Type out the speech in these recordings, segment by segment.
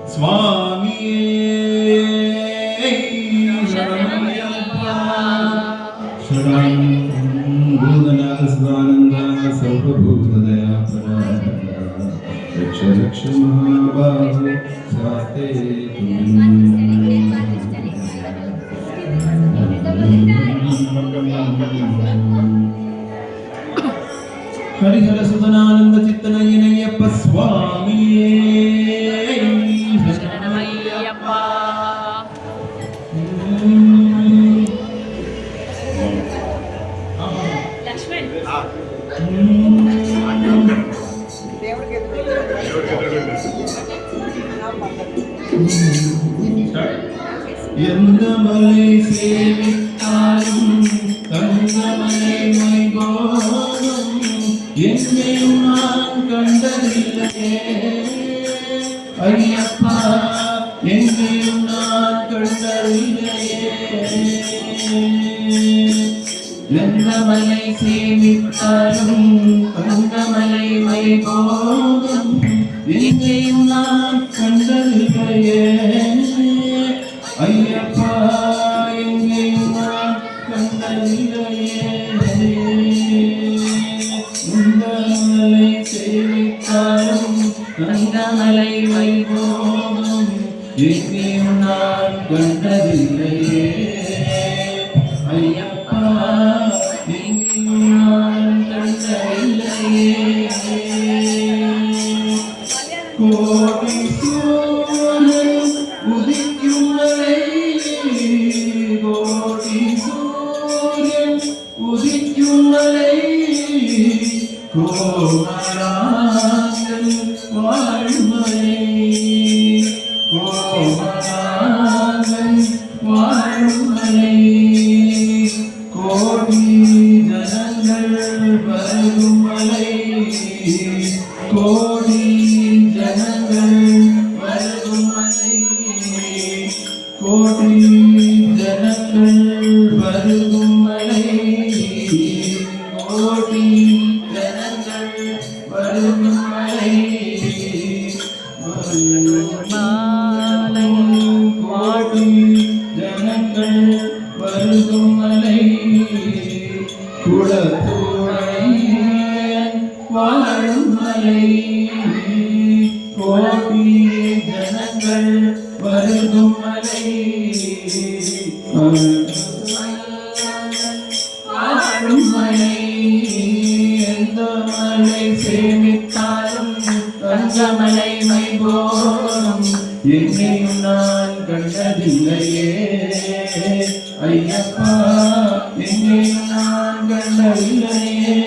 स्वामी शरण भूतनाथ सदानंद सर्वभूतदयापरा रक्ष रक्ष महाबाहो शास्ते हरिहर सुदनानंद चित्तनयनय्यप्प स्वामी शरणमय्यप्पा लक्ष्मण எந்தமலை சேவித்தாலும் தங்கமலை மைபோதும் என்னையும் நான் கண்டதில்லையே ஐயப்பா என்னையும் நான் கண்டதில்லையே எந்தமலை சேவித்தாலும் தங்கமலை மைபோதும் என்னையும் நான் கண்டதில்லையே ஐயப்பா எங்கேயும் நான் கண்டதில்லையே உந்தமலை சேவித்தாலும் தங்கமலை வைபோகம் எங்கேயும் நான் கண்டதில்லையே ஐயப்பா எங்கேயும் நான் கண்டதில்லையே கோடி சூரியன் உதிக்கும் வரை கோடி சூரியன் உதிக்கும் வரை கோமராஜன் வாழ்மலை கோமராஜன் வாழ்மலை கோடி ஜனங்கள் வருகும் மலை கோடி ஜனங்கள் வருகும் மலை கோடி ஜனங்கள் வருகும் மலை கோடி ஜனங்கள் வருகும் மலை கோடி ஜனங்கள் வருகும் மலை குளத்தூரை வாழும் மலை கோடி ஜனங்கள் வருகும் மலை வாழும் மலை எந்த மலை சேமித்தாலும் தங்கமலை மைபோகம் எங்கேயும் நான் கண்டதில்லையே ஐயப்பா எங்கேயும் நான் கண்டதில்லையே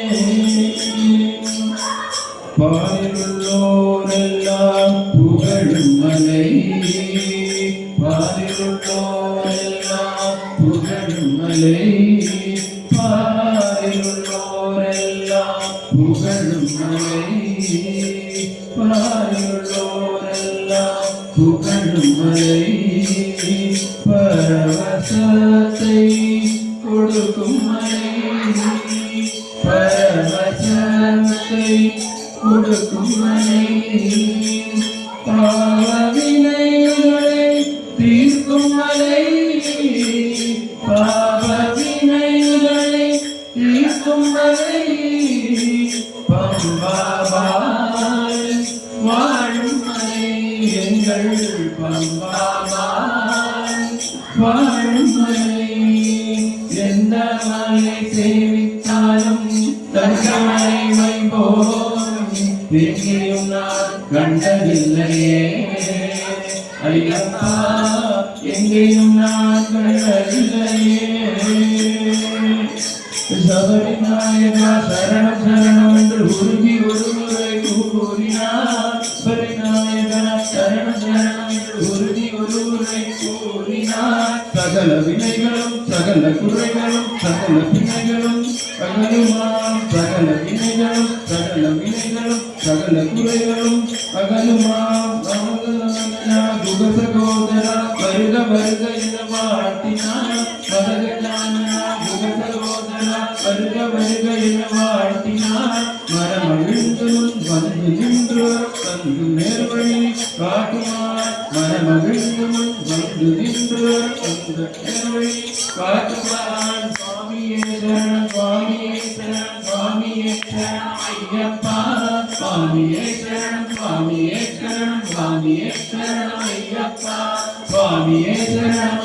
பாரிலுள்ளோரெல்லாம் புகழும் மலை பாரிலுள்ளோரெல்லாம் புகழும் மலை பாரிலுள்ளோரெல்லாம் புகழும் மலை பாரிலுள்ளோரெல்லாம் புகழும் மலை பரவசத்தை கொடுக்கும் மலை பரவசத்தை கொடுக்கும் மலை பாவவினைகளை தீர்க்கும் மலை பாவவினைகளை தீர்க்கும் மலை பம்பாபாய் வாழும் மலை எங்கள் பம்பாபாய் வாழும் மலை எந்த மலை சேவித்தாலும் தங்கமலை வைபோகம் எங்கேயும் நான் கண்டதில்லையே ஐயப்பா எங்கேயும் நான் கண்டதில்லையே சபரிநாயகா சரணம் சரணம் என்று உருகி ஒருமுறை கூறினார் சபரிநாயகா சரணம் சரணம் என்று உருகி ஒருமுறை கூறினார் சகல வினைகளும் சகல குறைகளும் சகல வினைகளும் அகலுமாம் சகல வினைகளும் சகல வினைகளும் சகல குறைகளும் அகலுமாம் குக சகோதரா வருக வருக என வாழ்த்தினார் குக சகோதரா வருக வருக என வாழ்த்தினார் மரமழிந்து வந்து நின்று தந்து நேர்வழி காட்டுமார் மனமகிழ்ந்து முன் வந்து நின்று அந்த கருணை காட்டுவான். சுவாமியே சரணம் சுவாமியே சரணம் சுவாமியே சரணம் ஐயப்பா. சுவாமியே சரணம் சுவாமியே சரணம் சுவாமியே சரணம் ஐயப்பா. சுவாமியே சரணம்